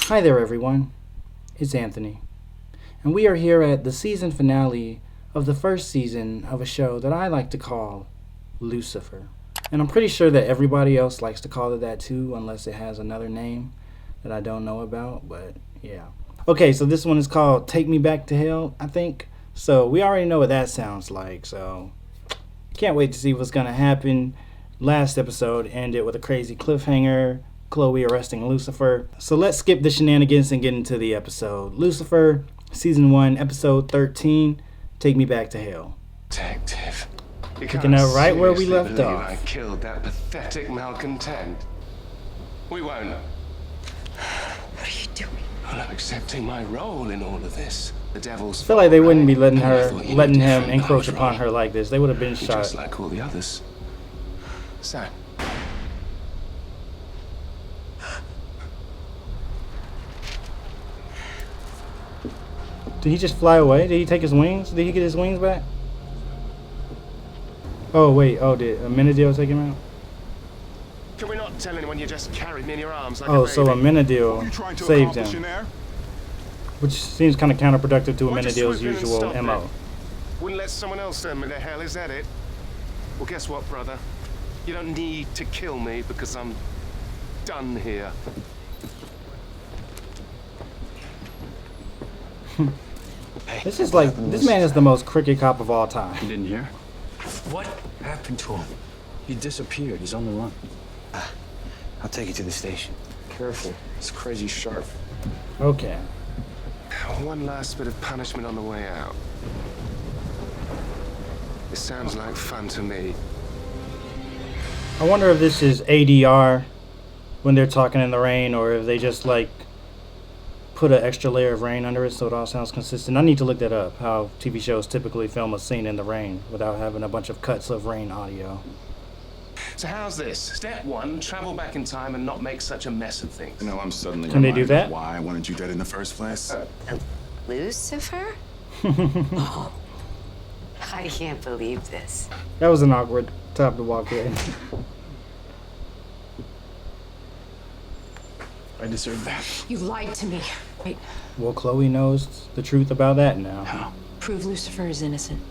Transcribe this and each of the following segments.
Hi there everyone, it's Anthony, and we are here at the season finale of the first season of a show that I like to call Lucifer. And I'm pretty sure that everybody else likes to call it that too, unless it has another name that I don't know about, but yeah. Okay, so this one is called Take Me Back to Hell, I think. So we already know what that sounds like, so can't wait to see what's gonna happen. Last episode ended with a crazy cliffhanger, Chloe arresting Lucifer. So let's skip the shenanigans and get into the episode. Lucifer, Season 1, Episode 13, Take Me Back to Hell. Detective, Picking up right where we left off. I killed that pathetic malcontent. We won't. What are you doing? Well, I'm accepting my role in all of this. The devil's. I feel like they wouldn't be letting letting him encroach upon her like this. They would have been shot. Just like all the others. So. Did he just fly away? Did he take his wings? Did he get his wings back? Oh wait, did Amenadiel take him out? Can we not tell anyone you just carried me in your arms like Oh, a baby? so Amenadiel saved him. Which seems kind of counterproductive to Why'd you Amenadiel's swoop in and usual stop MO. it? Wouldn't let someone else send me to hell, is that it? Well, guess what, brother? You don't need to kill me because I'm done here. This is like, this man is the most crooked cop of all time. You didn't hear? What happened to him? He disappeared. He's on the run. I'll take you to the station. Careful. It's crazy sharp. Okay. One last bit of punishment on the way out. It sounds like fun to me. I wonder if this is ADR when they're talking in the rain, or if they just like put an extra layer of rain under it so it all sounds consistent. I need to look that up, how TV shows typically film a scene in the rain without having a bunch of cuts of rain audio. So how's this? Step 1, travel back in time and not make such a mess of things. You know, I'm suddenly Can they do reminded that? of why I wanted you dead in the first place. Lucifer? Oh, I can't believe this. That was an awkward time to walk in. I deserve that. You lied to me. Wait, Well, Chloe knows the truth about that now. How? prove Lucifer is innocent.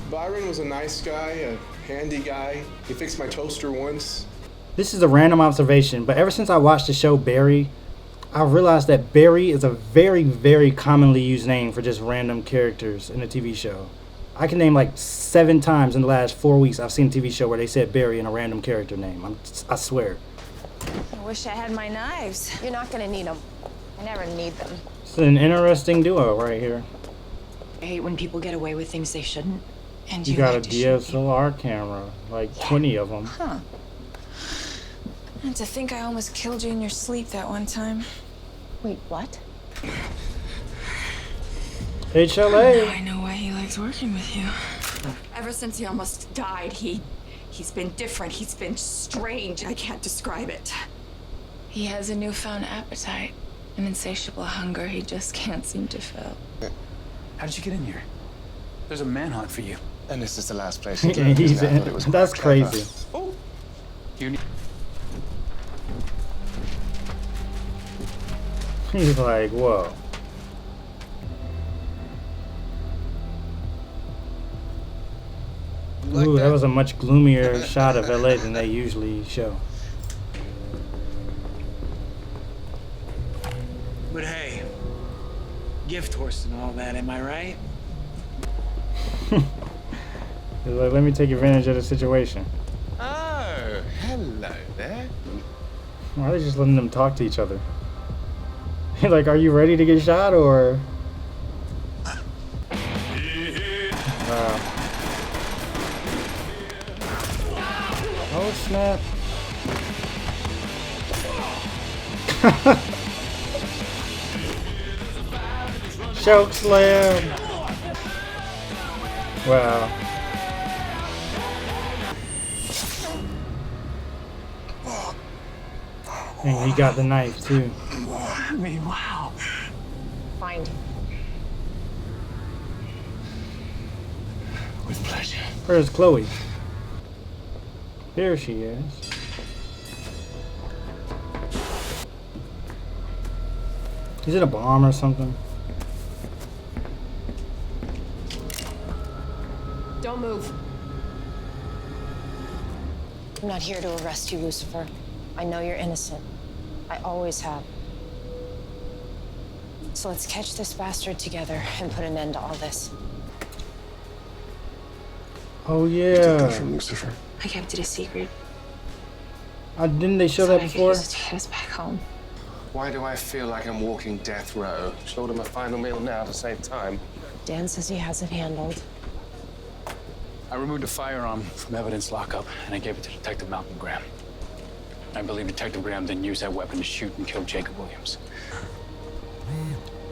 Byron was a nice guy, a handy guy. He fixed my toaster once. This is a random observation, but ever since I watched the show Barry, I realized that Barry is a very, very commonly used name for just random characters in a TV show. I can name like 7 times in the last 4 weeks I've seen a TV show where they said Barry in a random character name. I swear. I wish I had my knives. You're not gonna need them. I never need them. It's an interesting duo right here. I hate when people get away with things they shouldn't. And You got a like to shoot people. DSLR camera, like 20 of them. Huh. And to think I almost killed you in your sleep that one time. Wait, what? Now HLA. I know why he likes working with you. Ever since he almost died, he's been different. He's been strange. I can't describe it. He has a newfound appetite, an insatiable hunger he just can't seem to fill. How did you get in here? There's a manhunt for you. And this is the last place He's in. That's crazy. Oh. You need. He's like, whoa. Ooh, that was a much gloomier shot of LA than they usually show. But hey, gift horse and all that, am I right? He's like, let me take advantage of the situation. Oh, hello there. Why are they just letting them talk to each other? Like, are you ready to get shot, or? Wow. Oh, snap. Choke slam. Wow. And he got the knife too. I mean, wow. Find him. With pleasure. Where's Chloe? There she is. Is it a bomb or something? Don't move. I'm not here to arrest you, Lucifer. I know you're innocent. I always have. So let's catch this bastard together and put an end to all this. Oh You took that yeah. from Lucifer. I kept it a secret. Didn't they show that before? To get us back home. Why do I feel like I'm walking death row? Showed him a final meal now to save time. Dan says he has it handled. I removed a firearm from evidence lockup, and I gave it to Detective Malcolm Graham. I believe Detective Graham then used that weapon to shoot and kill Jacob Williams.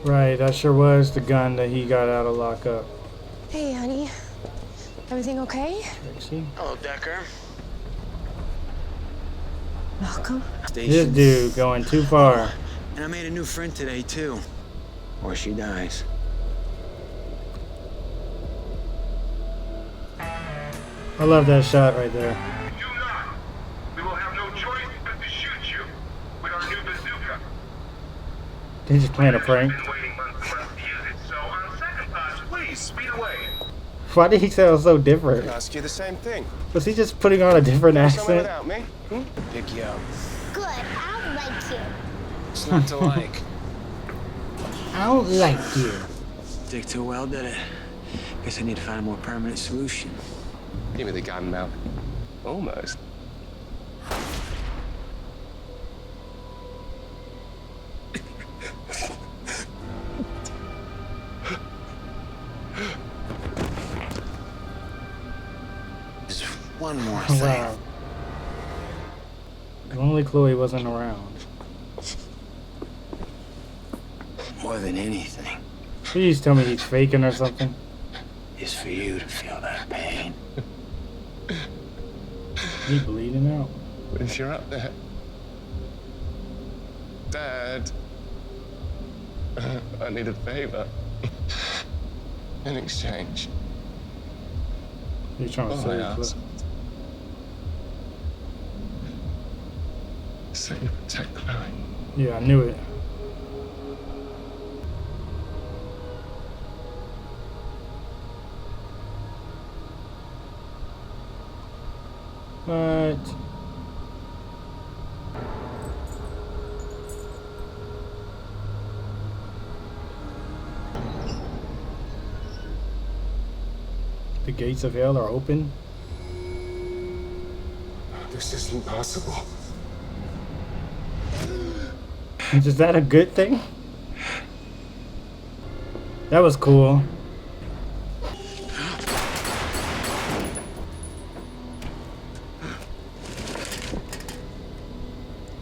Right, that sure was the gun that he got out of lockup. Hey, honey. Everything okay? See? Hello, Decker. Malcolm? This dude going too far. And I made a new friend today, too. Or she dies. I love that shot right there. Do not. We will have no choice but to shoot you with our new bazooka. They just playing a prank. We've been waiting months and months to use it, so on second thoughts, please speed away. Why did he sound so different? I ask you the same thing. Was he just putting on a different Someone accent? without me? Pick you up. Good, I like you. It's not to like. I don't like you. Dig too well, did it? Guess I need to find a more permanent solution. Give me the gun, Mal. Almost. Just one more thing. Wow. If only Chloe wasn't around. More than anything, Please tell me he's faking or something. is for you to feel that pain. He bleeding out. But if you're up there, Dad, I need a favor in exchange. He's trying to All I save ask. Chloe. So you protect Chloe. Yeah, I knew it. But the gates of hell are open. This isn't possible. Is that a good thing? That was cool.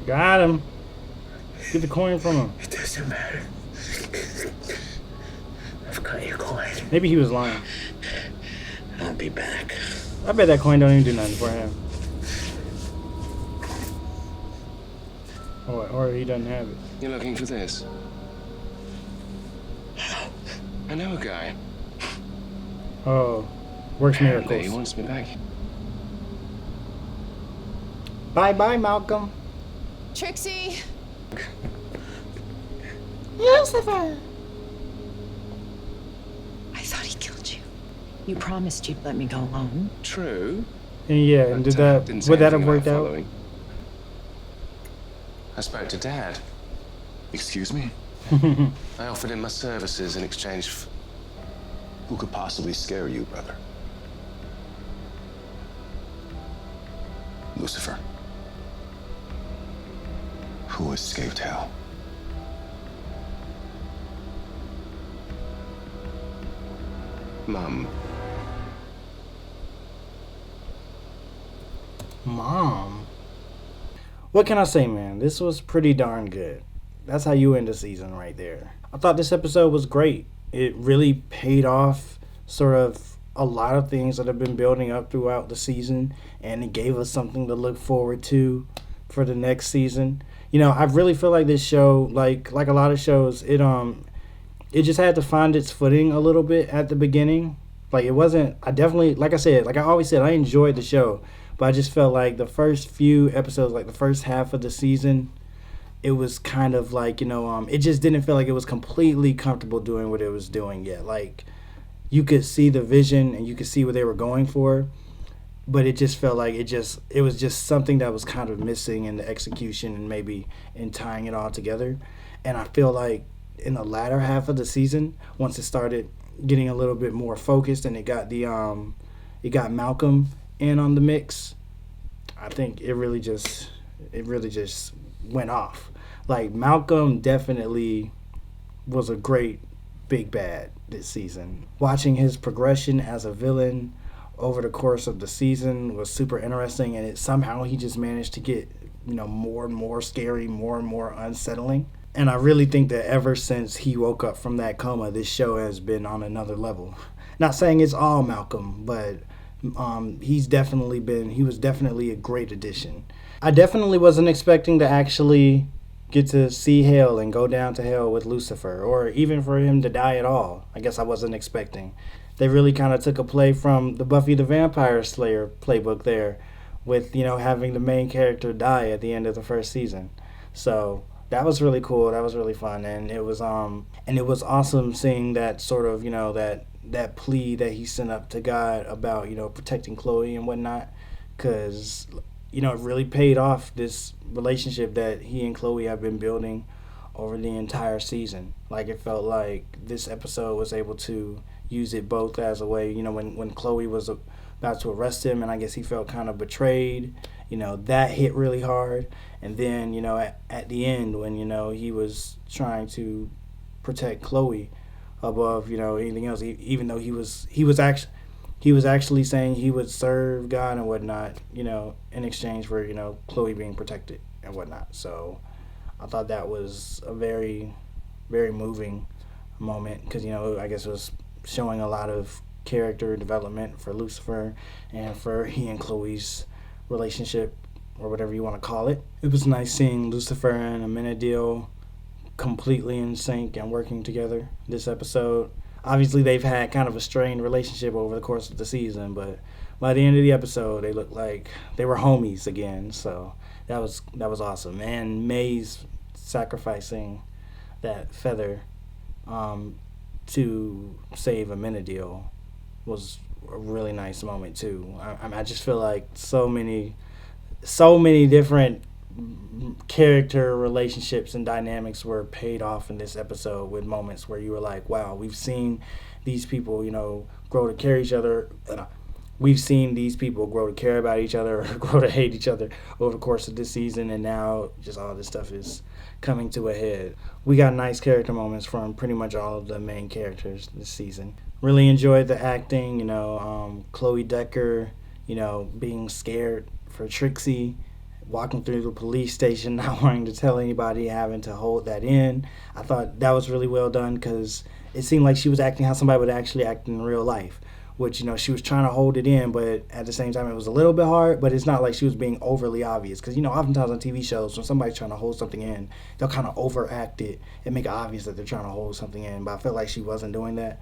Got him. Get the coin from him. It doesn't matter. I've got your coin. Maybe he was lying. I'll be back. I bet that coin don't even do nothing for him. Or he doesn't have it. You're looking for this? I know a guy. Oh, works He miracles. wants me back. Bye, Malcolm. Trixie! Lucifer! I thought he killed you. You promised you'd let me go alone. True. And yeah, and did that? Didn't say Would that have anything about worked out? following. I spoke to Dad. Excuse me? I offered him my services in exchange for... Who could possibly scare you, brother? Lucifer. Who escaped hell? Mum. Mom. What can I say, man? This was pretty darn good. That's how you end the season right there. I thought this episode was great. It really paid off sort of a lot of things that have been building up throughout the season, and it gave us something to look forward to for the next season. You know, I really feel like this show, like a lot of shows, it just had to find its footing a little bit at the beginning. Like, it wasn't, I definitely, like I always said, I enjoyed the show, but I just felt like the first few episodes, like the first half of the season, it was kind of like, it just didn't feel like it was completely comfortable doing what it was doing yet. Like, you could see the vision and you could see what they were going for, but it just felt like it was just something that was kind of missing in the execution and maybe in tying it all together. And I feel like in the latter half of the season, once it started getting a little bit more focused and it got Malcolm in on the mix, I think it really just went off. Like, Malcolm definitely was a great big bad this season. Watching his progression as a villain over the course of the season was super interesting, and somehow he just managed to get, more and more scary, more and more unsettling. And I really think that ever since he woke up from that coma, this show has been on another level. Not saying it's all Malcolm, but he was definitely a great addition. I definitely wasn't expecting to actually get to see hell and go down to hell with Lucifer, or even for him to die at all. I guess I wasn't expecting. They really kind of took a play from the Buffy the Vampire Slayer playbook there, with, having the main character die at the end of the first season. So that was really cool. That was really fun, and it was awesome seeing that sort of, that plea that he sent up to God about, protecting Chloe and whatnot, because, it really paid off, this relationship that he and Chloe have been building over the entire season. Like, it felt like this episode was able to use it both as a way, when Chloe was about to arrest him and I guess he felt kind of betrayed, that hit really hard. And then, at the end when, he was trying to protect Chloe above, anything else, even though he was actually saying he would serve God and whatnot, in exchange for, Chloe being protected and whatnot. So I thought that was a very, very moving moment, because, I guess it was showing a lot of character development for Lucifer and for he and Chloe's relationship, or whatever you want to call it. It was nice seeing Lucifer and Amenadiel completely in sync and working together this episode. Obviously, they've had kind of a strained relationship over the course of the season, but by the end of the episode, they looked like they were homies again. So that was awesome. And May's sacrificing that feather to save Amenadiel was a really nice moment too. I just feel like so many different character relationships and dynamics were paid off in this episode, with moments where you were like, wow, we've seen these people, grow to care each other. We've seen these people grow to care about each other or grow to hate each other over the course of this season, and now just all this stuff is coming to a head. We got nice character moments from pretty much all of the main characters this season. Really enjoyed the acting, Chloe Decker, being scared for Trixie, walking through the police station, not wanting to tell anybody, having to hold that in. I thought that was really well done, because it seemed like she was acting how somebody would actually act in real life, which, she was trying to hold it in, but at the same time it was a little bit hard, but it's not like she was being overly obvious, because, oftentimes on TV shows, when somebody's trying to hold something in, they'll kind of overact it and make it obvious that they're trying to hold something in, but I felt like she wasn't doing that.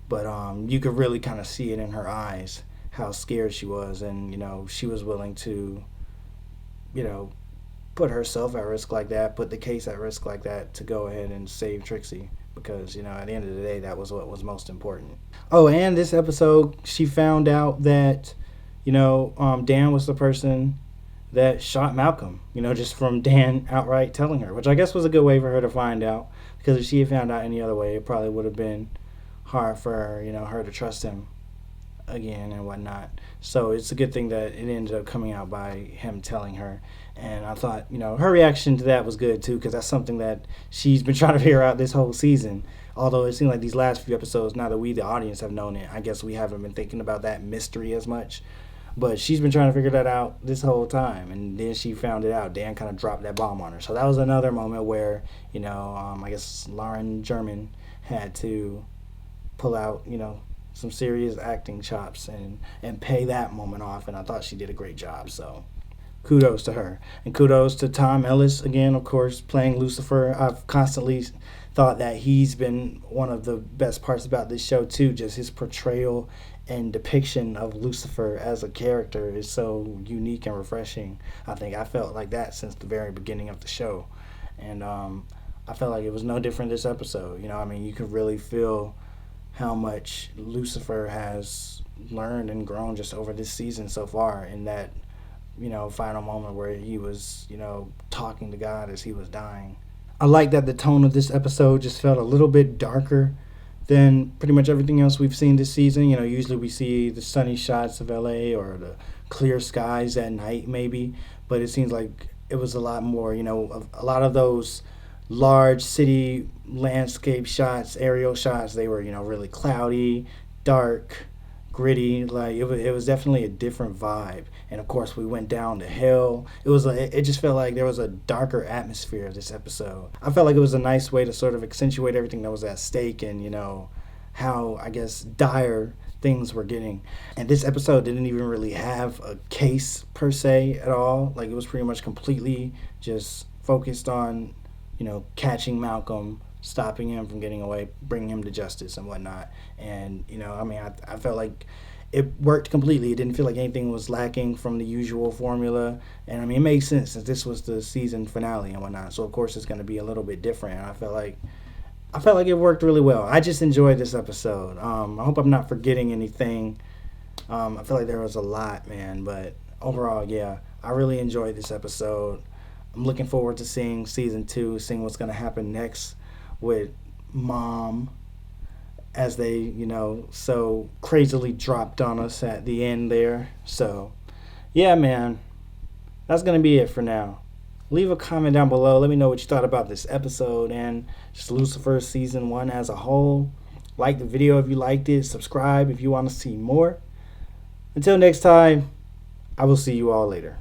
But you could really kind of see it in her eyes, how scared she was, and, she was willing to, put herself at risk like that, put the case at risk like that, to go ahead and save Trixie, because, at the end of the day, that was what was most important. Oh, and this episode, she found out that, Dan was the person that shot Malcolm, just from Dan outright telling her, which I guess was a good way for her to find out, because if she had found out any other way, it probably would have been hard for her, her to trust him again and whatnot. So it's a good thing that it ended up coming out by him telling her. And I thought, her reaction to that was good too, because that's something that she's been trying to figure out this whole season. Although it seemed like these last few episodes, now that we, the audience, have known it, I guess we haven't been thinking about that mystery as much. But she's been trying to figure that out this whole time. And then she found it out. Dan kind of dropped that bomb on her. So that was another moment where, I guess Lauren German had to pull out, some serious acting chops and pay that moment off, and I thought she did a great job, so kudos to her. And kudos to Tom Ellis, again, of course, playing Lucifer. I've constantly thought that he's been one of the best parts about this show, too. Just his portrayal and depiction of Lucifer as a character is so unique and refreshing. I think I felt like that since the very beginning of the show. And I felt like it was no different this episode. You know, I mean, you could really feel how much Lucifer has learned and grown just over this season so far, in that, you know, final moment where he was, you know, talking to God as he was dying. I like that the tone of this episode just felt a little bit darker than pretty much everything else we've seen this season. You know, usually we see the sunny shots of LA or the clear skies at night maybe, but it seems like it was a lot more, you know, a lot of those large city landscape shots, aerial shots, they were, you know, really cloudy, dark, gritty. Like it was definitely a different vibe. And of course we went down to hell. It just felt like there was a darker atmosphere this episode. I felt like it was a nice way to sort of accentuate everything that was at stake, and, you know, how, I guess, dire things were getting. And this episode didn't even really have a case per se at all. Like, it was pretty much completely just focused on, you know, catching Malcolm, stopping him from getting away, bringing him to justice and whatnot. And, you know, I mean, I felt like it worked completely. It didn't feel like anything was lacking from the usual formula. And, I mean, it makes sense since this was the season finale and whatnot. So, of course, it's going to be a little bit different. And I felt like it worked really well. I just enjoyed this episode. I hope I'm not forgetting anything. I feel like there was a lot, man. But overall, yeah, I really enjoyed this episode. I'm looking forward to seeing season 2, seeing what's going to happen next with Mom, as they, you know, so crazily dropped on us at the end there. So, yeah, man, that's going to be it for now. Leave a comment down below. Let me know what you thought about this episode and just Lucifer season 1 as a whole. Like the video if you liked it. Subscribe if you want to see more. Until next time, I will see you all later.